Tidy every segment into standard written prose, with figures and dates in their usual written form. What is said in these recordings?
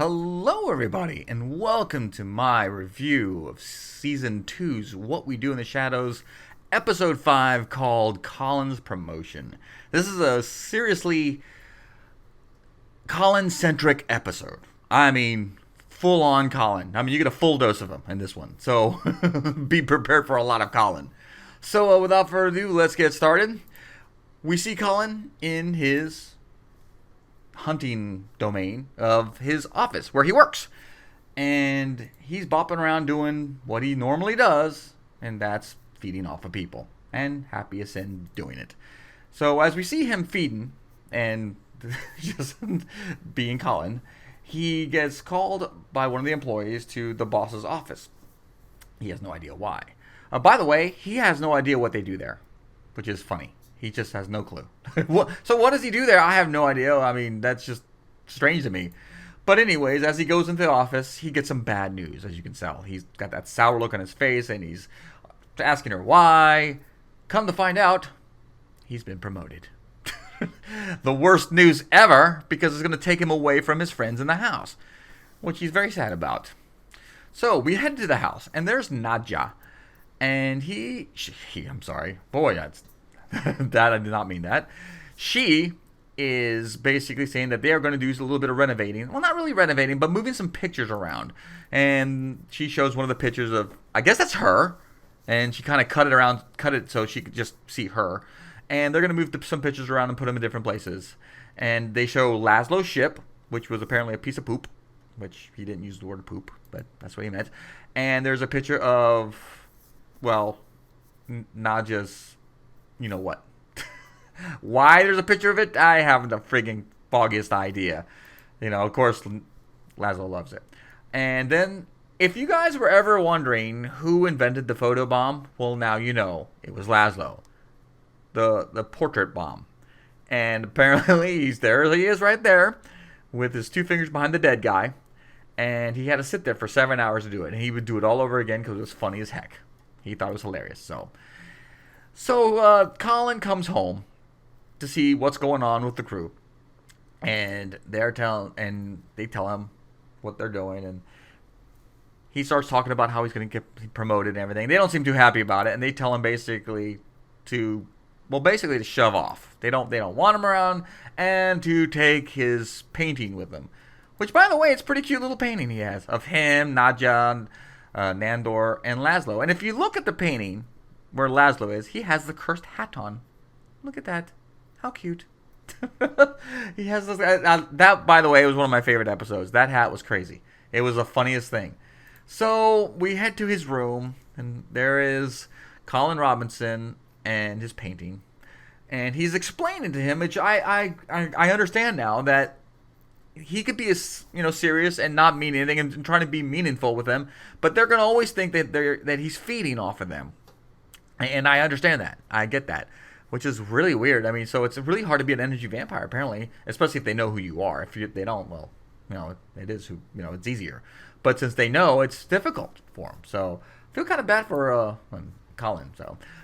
Hello, everybody, and welcome to my review of Season 2's What We Do in the Shadows, Ep.5, called Colin's Promotion. This is a seriously Colin-centric episode. I mean, full-on Colin. I mean, you get a full dose of him in this one, so be prepared for a lot of Colin. So, without further ado, let's get started. We see Colin in his hunting domain of his office where he works, and he's bopping around doing what he normally does, and that's feeding off of people, and happy as sin doing it. So as we see him feeding and just being Colin, he gets called by one of the employees to the boss's office. He has no idea why. By the way, he has no idea what they do there, which is funny. He just has no clue. So what does he do there? I have no idea. I mean, that's just strange to me. But anyways, as he goes into the office, he gets some bad news, as you can tell. He's got that sour look on his face, and he's asking her why. Come to find out, he's been promoted. The worst news ever, because it's going to take him away from his friends in the house, which he's very sad about. So we head to the house, and there's Nadja. And I'm sorry. Boy, that's... that I did not mean that. She is basically saying that they are going to do a little bit of renovating. Well, not really renovating, but moving some pictures around. And she shows one of the pictures of, I guess that's her. And she kind of cut it so she could just see her. And they're going to move some pictures around and put them in different places. And they show Laszlo's ship, which was apparently a piece of poop. Which he didn't use the word poop, but that's what he meant. And there's a picture of, well, Nadja's... you know what? Why there's a picture of it, I haven't the friggin' foggiest idea. You know, of course, Laszlo loves it. And then, if you guys were ever wondering who invented the photo bomb, well, now you know. It was Laszlo. The portrait bomb. And apparently, he's there. He is right there, with his two fingers behind the dead guy. And he had to sit there for 7 hours to do it. And he would do it all over again because it was funny as heck. He thought it was hilarious, So Colin comes home to see what's going on with the crew, and they tell him what they're doing, and he starts talking about how he's going to get promoted and everything. They don't seem too happy about it, and they tell him basically to shove off. They don't want him around, and to take his painting with him, which, by the way, it's a pretty cute little painting he has of him, Nadja, Nandor, and Laszlo. And if you look at the painting where Laszlo is, he has the cursed hat on. Look at that. How cute. He has this... that, by the way, was one of my favorite episodes. That hat was crazy. It was the funniest thing. So, we head to his room, and there is Colin Robinson and his painting. And he's explaining to him, which I understand now, that he could be serious and not mean anything and trying to be meaningful with them, but they're going to always think that he's feeding off of them. And I understand that. I get that. Which is really weird. I mean, so it's really hard to be an energy vampire, apparently. Especially if they know who you are. If they don't, well, it is it's easier. But since they know, it's difficult for them. So, I feel kind of bad for Colin.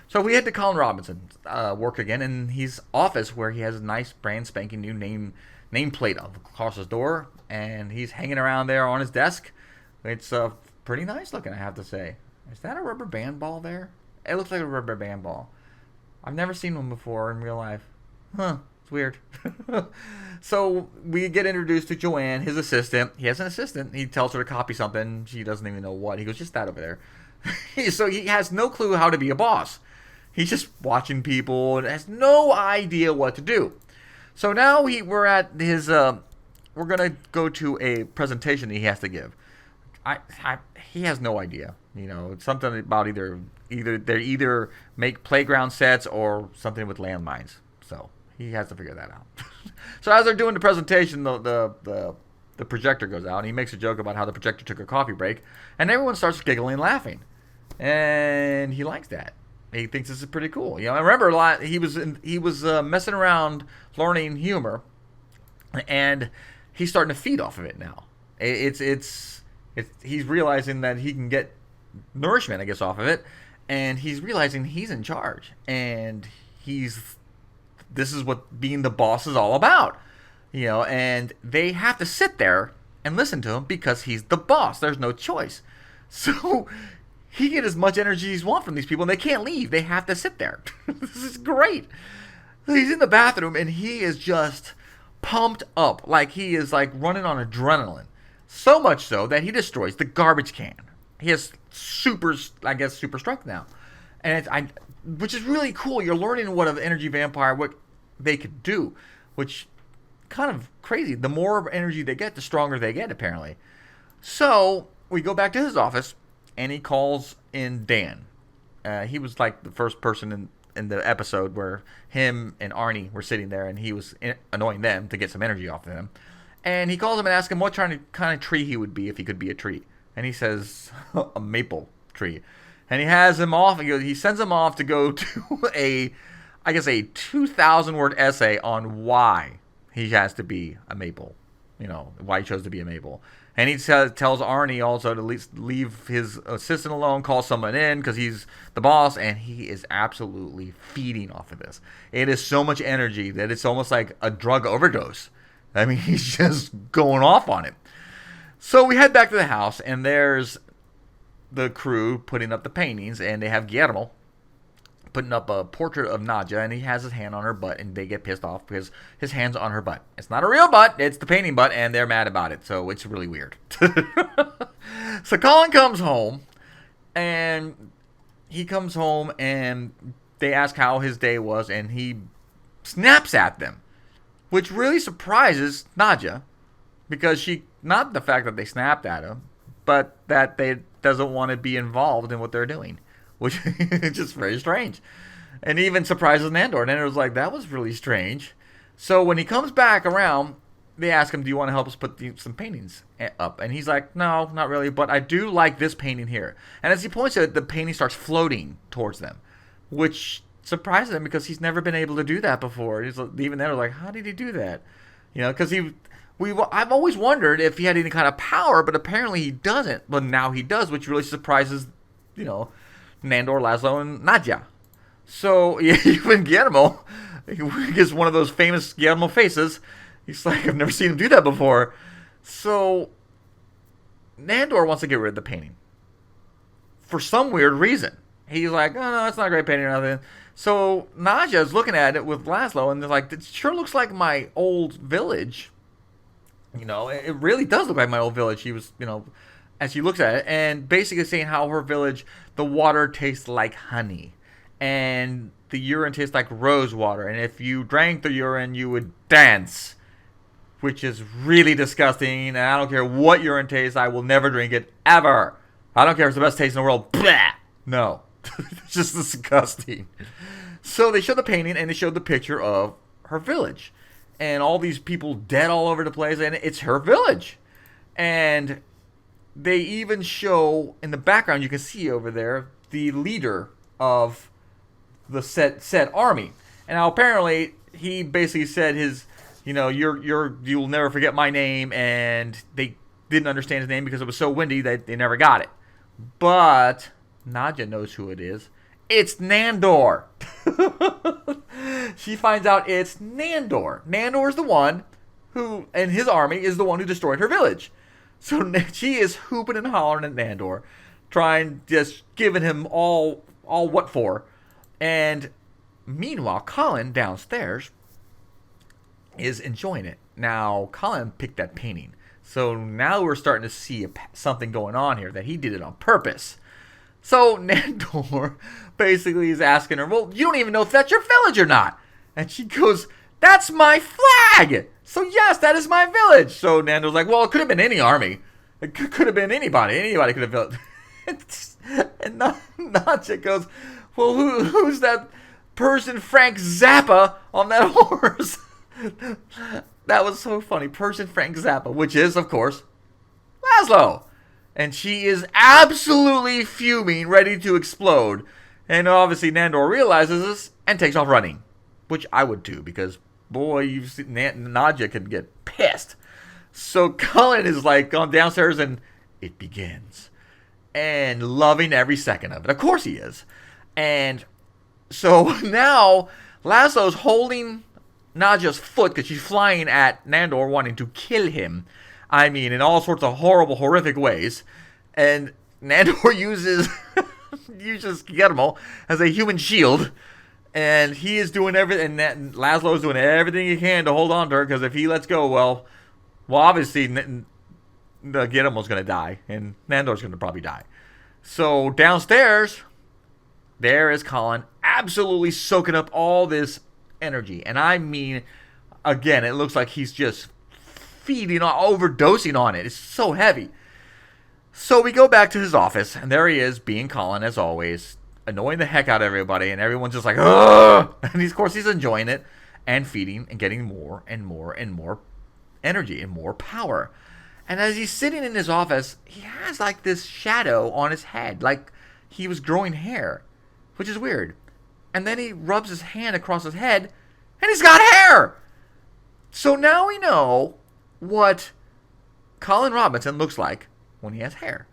So we head to Colin Robinson's work again in his office, where he has a nice brand spanking new nameplate across his door. And he's hanging around there on his desk. It's pretty nice looking, I have to say. Is that a rubber band ball there? It looks like a rubber band ball. I've never seen one before in real life. Huh, it's weird. So we get introduced to Joanne, his assistant. He has an assistant. He tells her to copy something. She doesn't even know what. He goes, just that over there. So he has no clue how to be a boss. He's just watching people and has no idea what to do. So now we're at his... we're going to go to a presentation that he has to give. He has no idea. It's something about either make playground sets or something with landmines. So he has to figure that out. So as they're doing the presentation, the projector goes out, and he makes a joke about how the projector took a coffee break, and everyone starts giggling and laughing, and he likes that. He thinks this is pretty cool. I remember a lot. He was messing around, learning humor, and he's starting to feed off of it now. He's realizing that he can get nourishment, I guess, off of it, and he's realizing he's in charge, and this is what being the boss is all about, and they have to sit there and listen to him because he's the boss. There's no choice. So he get as much energy as he wants from these people, and they can't leave. They have to sit there. This is great. He's in the bathroom, and he is just pumped up, like he is like running on adrenaline. So much so that he destroys the garbage can. He has super strength now, and which is really cool. You're learning what an energy vampire, what they could do, which kind of crazy. The more energy they get, the stronger they get, apparently. So we go back to his office, and he calls in Dan. He was like the first person in the episode where him and Arnie were sitting there, and he was annoying them to get some energy off of them. And he calls him and asks him what kind of tree he would be if he could be a tree. And he says, a maple tree. And he has him off. He sends him off to go to a 2,000 word essay on why he has to be a maple. Why he chose to be a maple. And he tells Arnie also to leave his assistant alone, call someone in because he's the boss, and he is absolutely feeding off of this. It is so much energy that it's almost like a drug overdose. I mean, he's just going off on it. So we head back to the house, and there's the crew putting up the paintings, and they have Guillermo putting up a portrait of Nadja, and he has his hand on her butt, and they get pissed off because his hand's on her butt. It's not a real butt, it's the painting butt, and they're mad about it, so it's really weird. So Colin comes home, and they ask how his day was, and he snaps at them, which really surprises Nadja, because not the fact that they snapped at him, but that they doesn't want to be involved in what they're doing, which is just very strange. And even surprises Nandor. Nandor's like, that was really strange. So when he comes back around, they ask him, do you want to help us put some paintings up? And he's like, no, not really, but I do like this painting here. And as he points to it, the painting starts floating towards them, which surprises him because he's never been able to do that before. Even they're like, how did he do that? Because I've always wondered if he had any kind of power, but apparently he doesn't. But now he does, which really surprises, Nandor, Laszlo, and Nadja. So even Guillermo, he gets one of those famous Guillermo faces. He's like, I've never seen him do that before. So Nandor wants to get rid of the painting for some weird reason. He's like, oh, no, it's not a great painting or nothing. So Nadja is looking at it with Laszlo, and they're like, it sure looks like my old village. It really does look like my old village. He was, as she looks at it, and basically saying how her village, the water tastes like honey, and the urine tastes like rose water, and if you drank the urine, you would dance, which is really disgusting, and I don't care what urine tastes, I will never drink it, ever. I don't care if it's the best taste in the world. Blah! No. It's just disgusting. So they show the painting, and they showed the picture of her village. And all these people dead all over the place, and it's her village. And they even show, in the background, you can see over there, the leader of the said army. And now apparently, he basically said you'll never forget my name, and they didn't understand his name because it was so windy that they never got it. But Nadja knows who it is. It's Nandor. She finds out it's Nandor. Nandor is the one who, and his army, is the one who destroyed her village. So she is hooping and hollering at Nandor, just giving him all what for. And meanwhile, Colin downstairs is enjoying it. Now, Colin picked that painting. So now we're starting to see something going on here, that he did it on purpose. So Nandor basically is asking her, well, you don't even know if that's your village or not. And she goes, that's my flag. So yes, that is my village. So Nandor's like, well, it could have been any army. It could have been anybody. Anybody could have And Nadja goes, well, who's that person Frank Zappa on that horse? That was so funny. Person Frank Zappa, which is, of course, Laszlo. And she is absolutely fuming, ready to explode. And obviously Nandor realizes this and takes off running. Which I would too, because, boy, you've seen Nadja can get pissed. So Colin is like gone downstairs, and it begins. And loving every second of it. Of course he is. And so now Laszlo's holding Nadja's foot because she's flying at Nandor, wanting to kill him. I mean, in all sorts of horrible, horrific ways. And Nandor uses Guillermo as a human shield, and he is doing everything. And Laszlo is doing everything he can to hold on to her, because if he lets go, well, obviously Guillermo's going to die, and Nandor's going to probably die. So downstairs, there is Colin, absolutely soaking up all this energy, and I mean, again, it looks like he's just feeding on, overdosing on it. It's so heavy. So we go back to his office, and there he is, being Colin as always, annoying the heck out of everybody, and everyone's just like, ugh! And of course he's enjoying it, and feeding, and getting more and more and more energy and more power. And as he's sitting in his office, he has like this shadow on his head, like he was growing hair, which is weird. And then he rubs his hand across his head, and he's got hair! So now we know what Colin Robinson looks like when he has hair.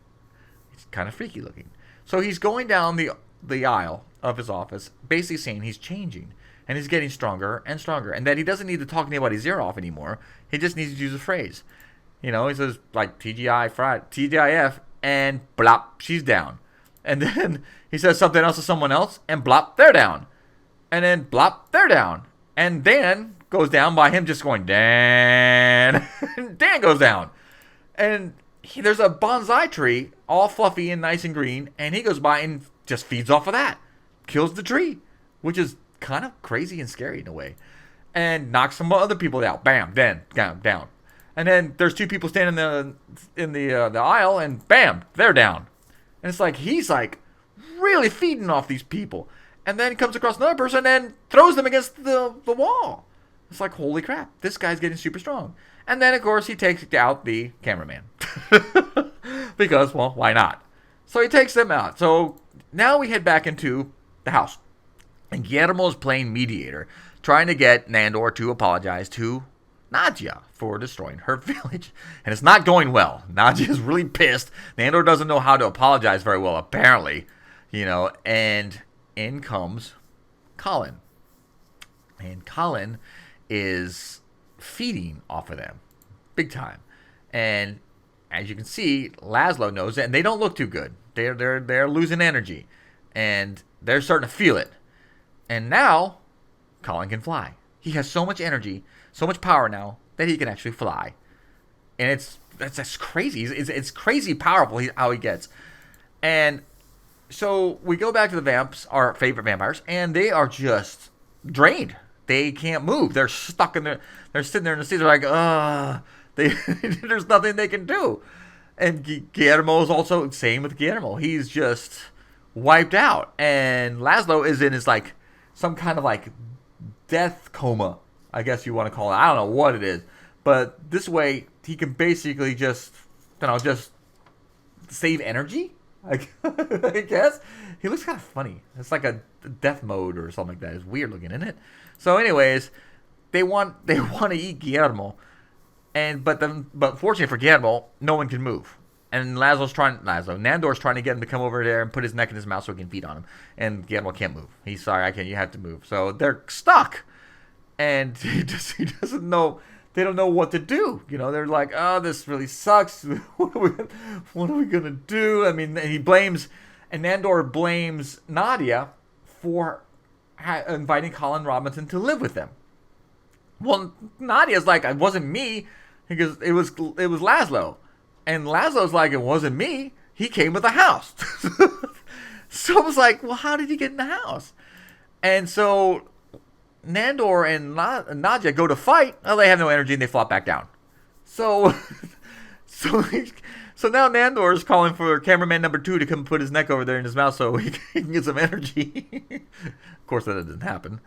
It's kind of freaky looking. So he's going down the aisle of his office, basically saying he's changing, and he's getting stronger and stronger, and that he doesn't need to talk anybody's ear off anymore. He just needs to use a phrase. You know, he says, like, TGIF, and blop, she's down. And then he says something else to someone else, and blop, they're down. And then blop, they're down. And Dan goes down by him just going, Dan. Dan goes down. And there's a bonsai tree, all fluffy and nice and green, and he goes by and just feeds off of that. Kills the tree, which is kind of crazy and scary in a way. And knocks some other people out. Bam, Dan, down. And then there's two people standing in the aisle, and bam, they're down. And it's like he's like really feeding off these people. And then he comes across another person and throws them against the wall. It's like, holy crap, this guy's getting super strong. And then, of course, he takes out the cameraman. Because, well, why not? So he takes them out. So now we head back into the house. And Guillermo is playing mediator, trying to get Nandor to apologize to Nadia for destroying her village. And it's not going well. Nadia is really pissed. Nandor doesn't know how to apologize very well, apparently. You know, and in comes Colin. And Colin is feeding off of them big time. And as you can see, Laszlo knows it, and they don't look too good. They're losing energy, and they're starting to feel it. And now Colin can fly. He has so much energy, so much power now that he can actually fly. And that's crazy. It's crazy powerful how he gets. And so we go back to the vamps, our favorite vampires, and they are just drained. They can't move. They're stuck in there. They're sitting there in the seats. They're like, there's nothing they can do. And Guillermo's also, same with Guillermo. He's just wiped out. And Laszlo is in his, like, some kind of, like, death coma, I guess you want to call it. I don't know what it is. But this way, he can basically just save energy, I guess. He looks kind of funny. It's like a death mode or something like that. It's weird looking, isn't it? So anyways, they want to eat Guillermo. But fortunately for Guillermo, no one can move. And Nandor's trying to get him to come over there and put his neck in his mouth so he can feed on him. And Guillermo can't move. He's sorry, you have to move. So they're stuck. And he doesn't know. They don't know what to do. You know, they're like, oh, this really sucks. What are we gonna do? I mean, and Nandor blames Nadia for inviting Colin Robinson to live with them. Well, Nadia's like, it wasn't me. Because it was Laszlo. And Laszlo's like, it wasn't me. He came with the house. So I was like, well, how did he get in the house? And so Nandor and Nadia go to fight. Oh, they have no energy and they flop back down. So now Nandor is calling for cameraman number 2 to come put his neck over there in his mouth so he can get some energy. Of course, that doesn't happen.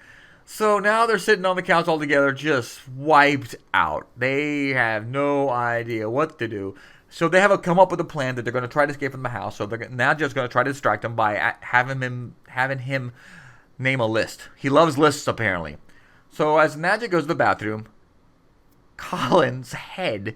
So now they're sitting on the couch all together, just wiped out. They have no idea what to do. So they have come up with a plan that they're going to try to escape from the house. So they're now just going to try to distract him by having him name a list. He loves lists, apparently. So as Nadia goes to the bathroom, Colin's head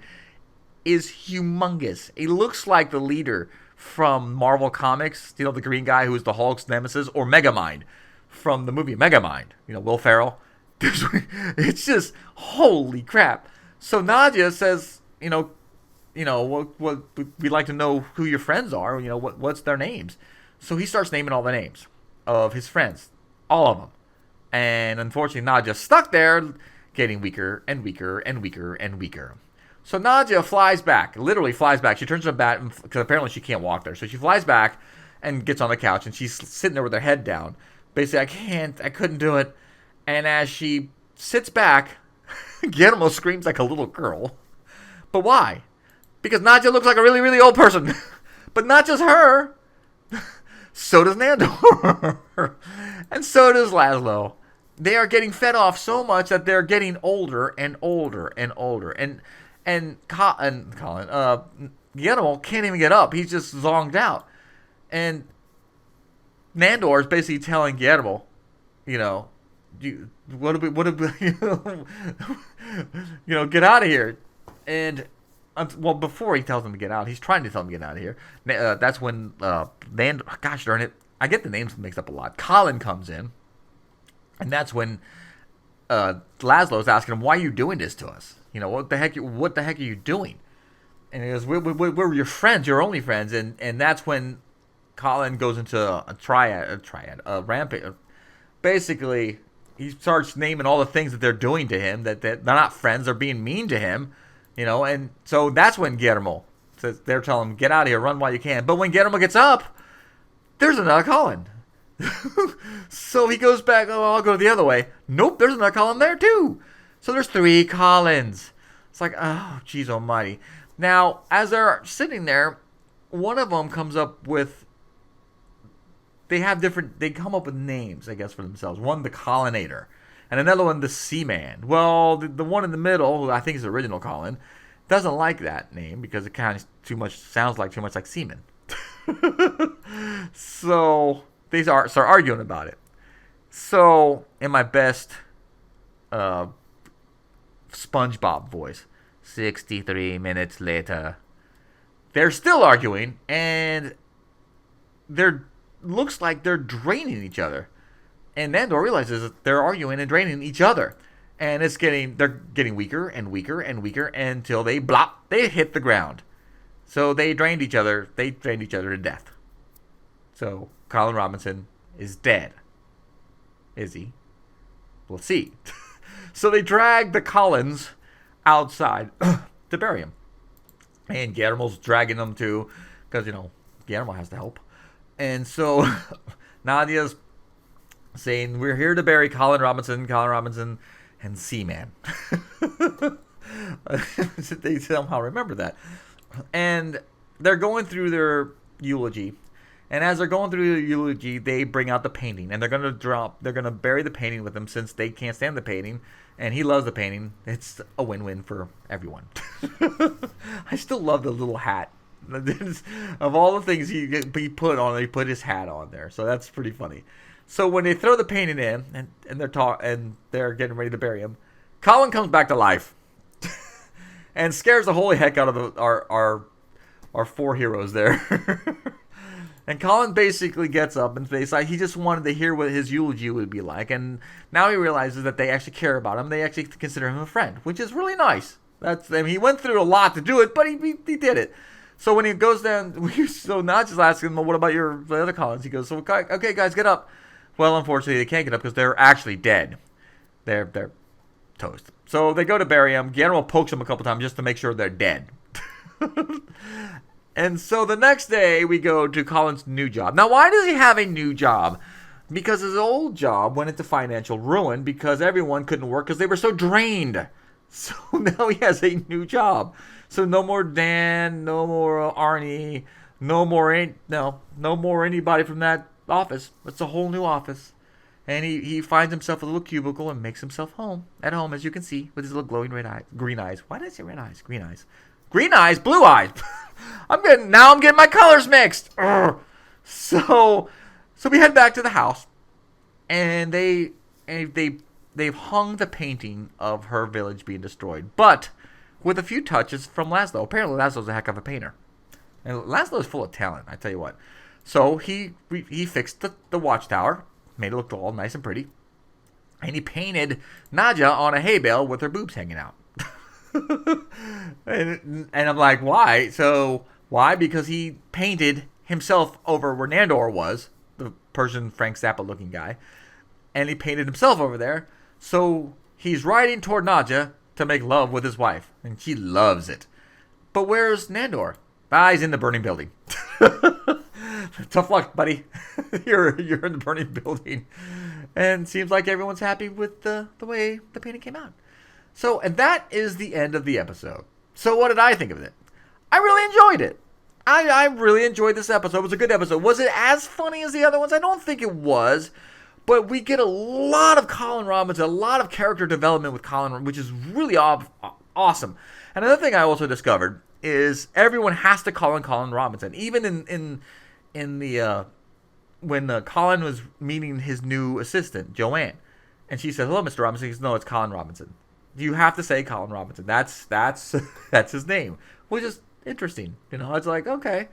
is humongous. He looks like the leader from Marvel Comics. You know, the green guy who is the Hulk's nemesis, or Megamind from the movie Megamind. You know, Will Ferrell. It's just, holy crap. So Nadia says, you know, what we'd like to know who your friends are. What's their names. So he starts naming all the names of his friends, all of them. And unfortunately, Nadja's stuck there, getting weaker and weaker and weaker and weaker. So Nadja flies back, literally flies back. She turns her back, because apparently she can't walk there. So she flies back and gets on the couch, and she's sitting there with her head down. Basically, I couldn't do it. And as she sits back, Guillermo screams like a little girl. But why? Because Nadja looks like a really, really old person. But not just her. So does Nandor. And so does Laszlo. They are getting fed off so much that they're getting older and older and older. And Colin, Guillermo can't even get up. He's just zonked out. And Nandor is basically telling Guillermo, get out of here. And before he tells him to get out, he's trying to tell him to get out of here. That's when gosh darn it, I get the names mixed up a lot. Colin comes in, and that's when Laszlo's asking him, "Why are you doing this to us? What the heck are you doing?" And he goes, "We're your friends, your only friends." And that's when Colin goes into a rampage. Basically, he starts naming all the things that they're doing to him, that they're not friends, they're being mean to him, and so that's when Guillermo says, they're telling him, get out of here, run while you can. But when Guillermo gets up, there's another Colin. So he goes back, I'll go the other way. Nope, there's another Colin there too. So there's 3 Collins. It's like, oh, geez almighty. Now, as they're sitting there, one of them comes up with, they come up with names, I guess, for themselves. One, the Collinator, and another one, the Seaman. Well, the one in the middle, who I think is the original Colin, doesn't like that name because it kind of sounds too much like semen. So they start arguing about it. So, in my best SpongeBob voice, 63 minutes later, they're still arguing, and looks like they're draining each other. And Nandor realizes that they're arguing and draining each other. And they're getting weaker and weaker and weaker until they hit the ground. So they drained each other to death. So Colin Robinson is dead. Is he? We'll see. So they drag the Collins outside to bury him. And Guillermo's dragging them too, because, Guillermo has to help. And so Nadia's saying, we're here to bury Colin Robinson, and Seaman. They somehow remember that. And they're going through their eulogy. And as they're going through the eulogy, they bring out the painting. And they're going to bury the painting with him since they can't stand the painting. And he loves the painting. It's a win-win for everyone. I still love the little hat. Of all the things he put on, he put his hat on there. So that's pretty funny. So when they throw the painting in and they're getting ready to bury him, Colin comes back to life and scares the holy heck out of our 4 heroes there. And Colin basically gets up and says he just wanted to hear what his eulogy would be like, and now he realizes that they actually care about him. They actually consider him a friend, which is really nice. He went through a lot to do it, but he did it. So when he goes down, so Notch is asking him, well, what about the other Collins? He goes, so okay, guys, get up. Well, unfortunately, they can't get up because they're actually dead. They're toast. So they go to bury him. Guillermo pokes him a couple times just to make sure they're dead. And so the next day, we go to Colin's new job. Now, why does he have a new job? Because his old job went into financial ruin because everyone couldn't work because they were so drained. So now he has a new job. So no more Dan, no more Arnie, no more anybody from that office. It's a whole new office. And he finds himself a little cubicle and makes himself at home, as you can see, with his little glowing green eyes. Why did I say red eyes? Green eyes. Green eyes, blue eyes. I'm getting my colors mixed. Urgh. So we head back to the house, and they've hung the painting of her village being destroyed, but with a few touches from Laszlo. Apparently, Laszlo's a heck of a painter, and Laszlo's full of talent. I tell you what. So he fixed the watchtower, made it look all nice and pretty, and he painted Nadja on a hay bale with her boobs hanging out. and I'm like, why? So why? Because he painted himself over where Nandor was, the Persian Frank Zappa looking guy, and he painted himself over there. So he's riding toward Nadja to make love with his wife, and she loves it. But where's Nandor? Ah, he's in the burning building. Tough luck, buddy. you're in the burning building, and seems like everyone's happy with the way the painting came out. So, and that is the end of the episode. So, what did I think of it? I really enjoyed it. I really enjoyed this episode. It was a good episode. Was it as funny as the other ones? I don't think it was. But we get a lot of Colin Robinson, a lot of character development with Colin, which is really awesome. And another thing I also discovered is everyone has to call him Colin Robinson. Even in the when Colin was meeting his new assistant, Joanne, and she said, "Hello, Mr. Robinson." He says, "No, it's Colin Robinson." You have to say Colin Robinson. That's that's his name, which is interesting. It's like, okay.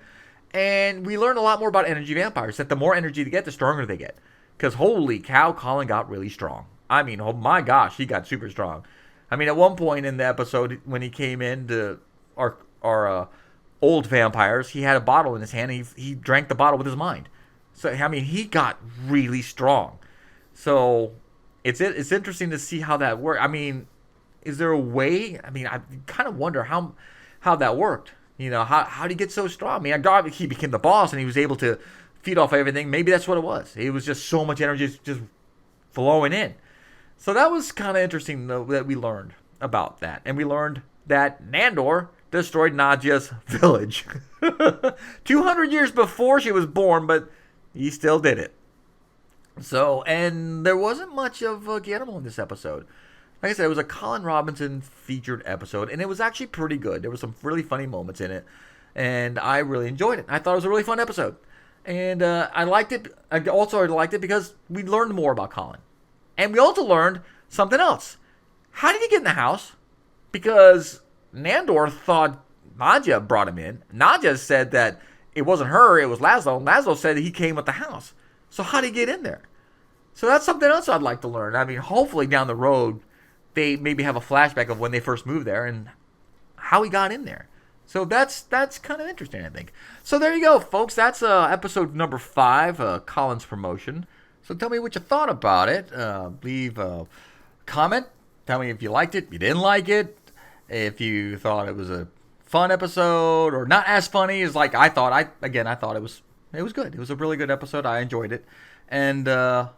And we learned a lot more about energy vampires. That the more energy they get, the stronger they get. Because holy cow, Colin got really strong. I mean, oh my gosh, he got super strong. I mean, at one point in the episode, when he came into our old vampires, he had a bottle in his hand, and he drank the bottle with his mind. So, I mean, he got really strong. So, it's interesting to see how that worked. I mean, is there a way? I mean, I kind of wonder how that worked. How did he get so strong? I mean, I got he became the boss, and he was able to feed off everything. Maybe that's what it was. It was just so much energy just flowing in. So that was kind of interesting, though, that we learned about that. And we learned that Nandor destroyed Nadja's village 200 years before she was born, but he still did it. So, and there wasn't much of Guillermo in this episode. Like I said, it was a Colin Robinson featured episode, and it was actually pretty good. There were some really funny moments in it, and I really enjoyed it. I thought it was a really fun episode. And I liked it. I also liked it because we learned more about Colin. And we also learned something else. How did he get in the house? Because Nandor thought Nadja brought him in. Nadja said that it wasn't her, it was Laszlo. Laszlo said that he came with the house. So how did he get in there? So that's something else I'd like to learn. I mean, hopefully down the road, they maybe have a flashback of when they first moved there and how he got in there. So that's kind of interesting, I think. So there you go, folks. That's episode number 5, Colin's promotion. So tell me what you thought about it. Leave a comment. Tell me if you liked it, if you didn't like it, if you thought it was a fun episode or not as funny as like I thought. I thought it was good. It was a really good episode. I enjoyed it, and but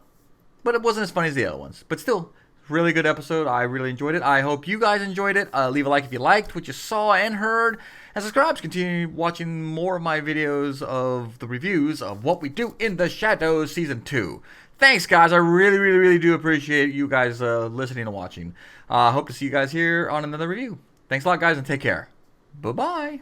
it wasn't as funny as the other ones. But still, really good episode. I really enjoyed it. I hope you guys enjoyed it. Leave a like if you liked what you saw and heard. And subscribe to continue watching more of my videos of the reviews of What We Do in the Shadows Season 2. Thanks, guys. I really, really, really do appreciate you guys listening and watching. Hope to see you guys here on another review. Thanks a lot, guys, and take care. Bye-bye.